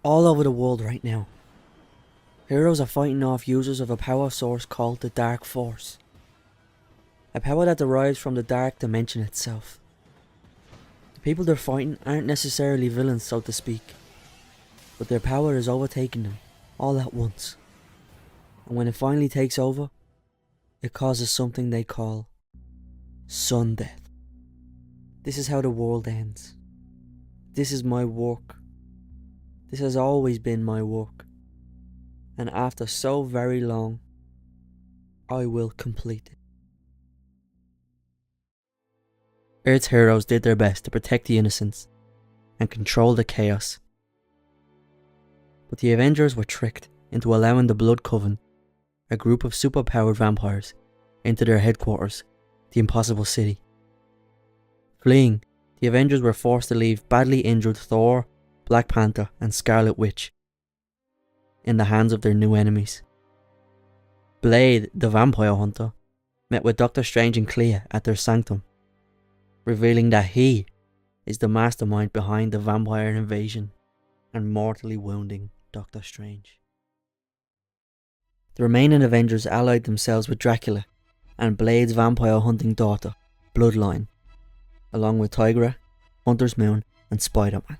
all over the world right now. Heroes are fighting off users of a power source called the Dark Force. A power that derives from the dark dimension itself. The people they're fighting aren't necessarily villains, so to speak, but their power is overtaking them all at once. And when it finally takes over, it causes something they call sun death. This is how the world ends. This is my work. This has always been my work. And after so very long, I will complete it. Earth's heroes did their best to protect the innocents and control the chaos. But the Avengers were tricked into allowing the Blood Coven, a group of superpowered vampires, into their headquarters, the Impossible City. Fleeing, the Avengers were forced to leave badly injured Thor, Black Panther and Scarlet Witch in the hands of their new enemies. Blade, the vampire hunter, met with Doctor Strange and Clea at their sanctum, revealing that he is the mastermind behind the vampire invasion and mortally wounding Doctor Strange. The remaining Avengers allied themselves with Dracula and Blade's vampire hunting daughter, Bloodline, along with Tigra, Hunter's Moon and Spiderman.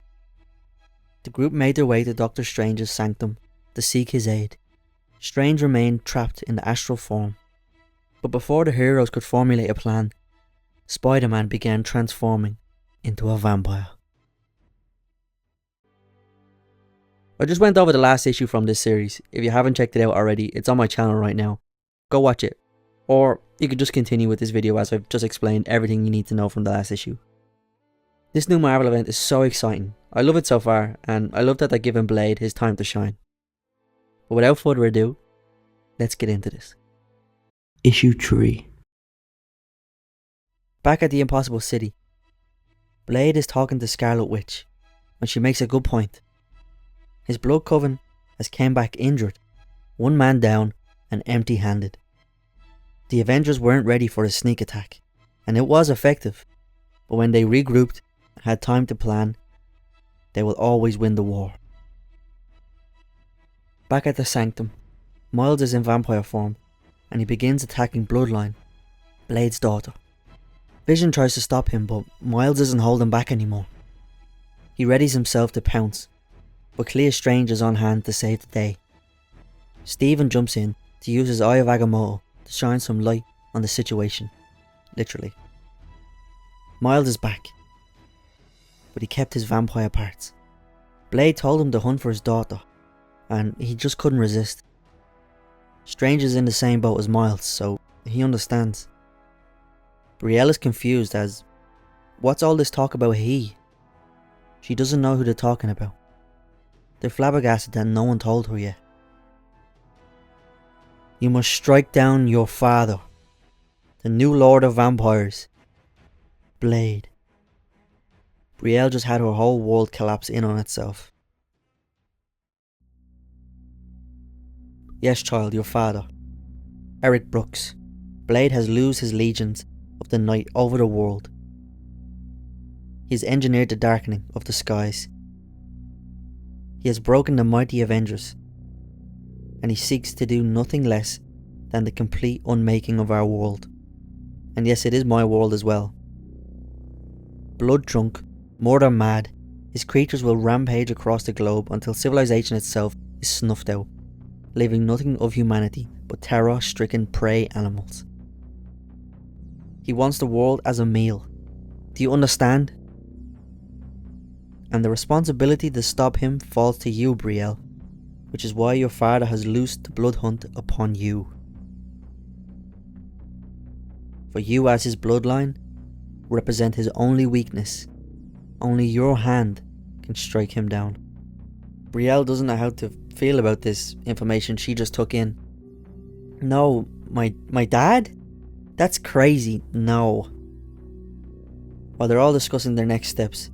The group made their way to Doctor Strange's sanctum to seek his aid. Strange remained trapped in the astral form, but before the heroes could formulate a plan, Spider-Man began transforming into a vampire. I just went over the last issue from this series. If you haven't checked it out already, it's on my channel right now. Go watch it. Or you could just continue with this video as I've just explained everything you need to know from the last issue. This new Marvel event is so exciting. I love it so far, and I love that they're giving Blade his time to shine. But without further ado, let's get into this. Issue 3. Back at the Impossible City, Blade is talking to Scarlet Witch, and she makes a good point. His Blood Coven has came back injured, one man down and empty-handed. The Avengers weren't ready for his sneak attack, and it was effective, but when they regrouped and had time to plan, they will always win the war. Back at the sanctum, Miles is in vampire form, and he begins attacking Bloodline, Blade's daughter. Vision tries to stop him, but Miles isn't holding back anymore. He readies himself to pounce, but Clea Strange is on hand to save the day. Steven jumps in to use his Eye of Agamotto to shine some light on the situation, literally. Miles is back, but he kept his vampire parts. Blade told him to hunt for his daughter, and he just couldn't resist. Strange is in the same boat as Miles, so he understands. Brielle is confused as, what's all this talk about he? She doesn't know who they're talking about. They're flabbergasted that no one told her yet. You must strike down your father, the new Lord of Vampires, Blade. Brielle just had her whole world collapse in on itself. Yes, child, your father, Eric Brooks. Blade has loosed his legions of the night over the world. He has engineered the darkening of the skies. He has broken the mighty Avengers, and he seeks to do nothing less than the complete unmaking of our world. And yes, it is my world as well. Blood drunk, murder mad, his creatures will rampage across the globe until civilization itself is snuffed out, leaving nothing of humanity but terror-stricken prey animals. He wants the world as a meal. Do you understand? And the responsibility to stop him falls to you, Brielle, which is why your father has loosed the blood hunt upon you. For you, as his bloodline, represent his only weakness. Only your hand can strike him down. Brielle doesn't know how to feel about this information she just took in. No, my dad? That's crazy, no. While they're all discussing their next steps,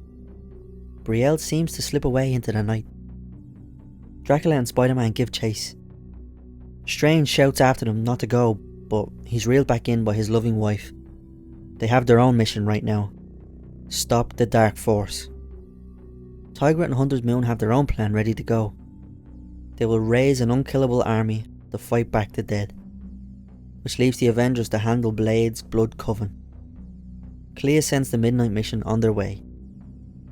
Brielle seems to slip away into the night. Dracula and Spider-Man give chase. Strange shouts after them not to go, but he's reeled back in by his loving wife. They have their own mission right now. Stop the Dark Force. Tiger and Hunter's Moon have their own plan ready to go. They will raise an unkillable army to fight back the dead, which leaves the Avengers to handle Blade's blood coven. Clea sends the Midnight Mission on their way,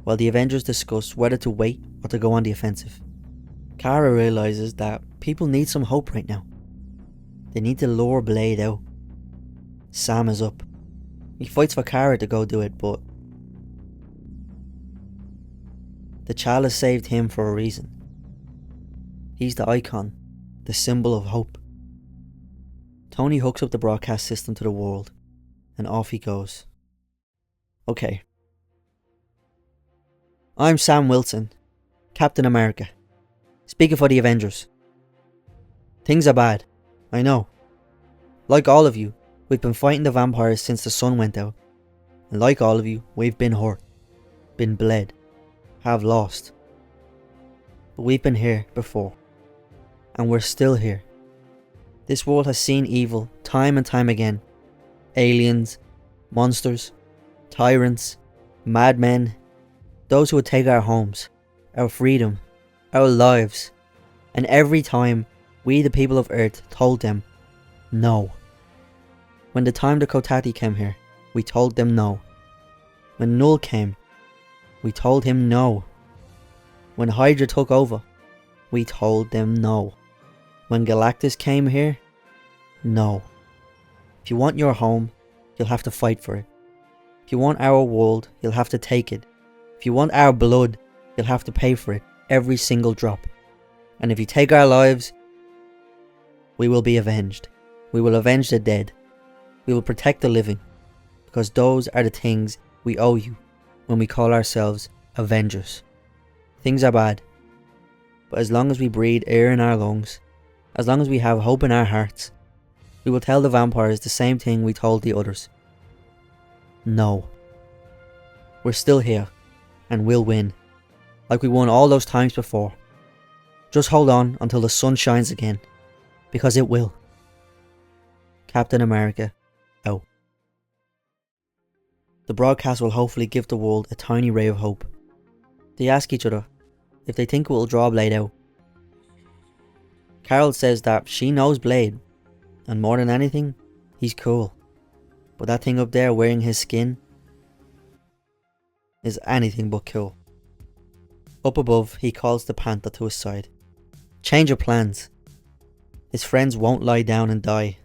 while the Avengers discuss whether to wait or to go on the offensive. Kara realises that people need some hope right now. They need to lure Blade out. Sam is up. He fights for Kara to go do it, but the chalice saved him for a reason. He's the icon, the symbol of hope. Tony hooks up the broadcast system to the world, and off he goes. Okay. I'm Sam Wilson, Captain America, speaking for the Avengers. Things are bad, I know. Like all of you, we've been fighting the vampires since the sun went out. And like all of you, we've been hurt, been bled, have lost. But we've been here before. And we're still here. This world has seen evil time and time again. Aliens, monsters, tyrants, madmen, those who would take our homes, our freedom, our lives. And every time, we the people of Earth told them, no. When the time the Kotati came here, we told them no. When Null came, we told him no. When Hydra took over, we told them no. When Galactus came here, no. If you want your home, you'll have to fight for it. If you want our world, you'll have to take it. If you want our blood, you'll have to pay for it, every single drop. And if you take our lives, we will be avenged. We will avenge the dead. We will protect the living, because those are the things we owe you when we call ourselves Avengers. Things are bad, but as long as we breathe air in our lungs, as long as we have hope in our hearts, we will tell the vampires the same thing we told the others. No. We're still here, and we'll win, like we won all those times before. Just hold on until the sun shines again, because it will. Captain America, out. The broadcast will hopefully give the world a tiny ray of hope. They ask each other if they think it will draw Blade out. Carol says that she knows Blade, and more than anything, he's cool. But that thing up there wearing his skin is anything but cool. Up above, he calls the Panther to his side. Change of plans. His friends won't lie down and die,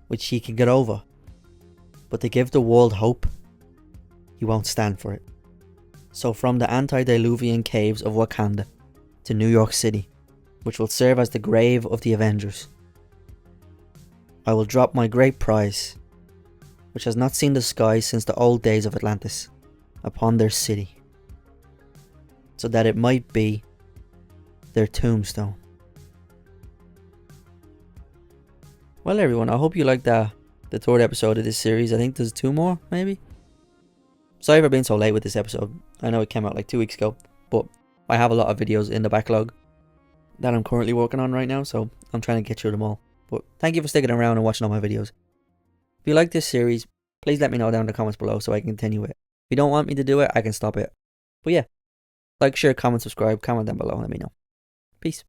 which he can get over. But to give the world hope, he won't stand for it. So from the antediluvian caves of Wakanda to New York City, which will serve as the grave of the Avengers, I will drop my great prize, which has not seen the sky since the old days of Atlantis, upon their city, so that it might be their tombstone. Well everyone, I hope you liked the third episode of this series. I think there's 2 more, maybe? Sorry for being so late with this episode. I know it came out like 2 weeks ago, but I have a lot of videos in the backlog that I'm currently working on right now, so I'm trying to get through them all. But thank you for sticking around and watching all my videos. If you like this series, please let me know down in the comments below so I can continue it. If you don't want me to do it, I can stop it. But yeah, like, share, comment, subscribe, comment down below and let me know. Peace.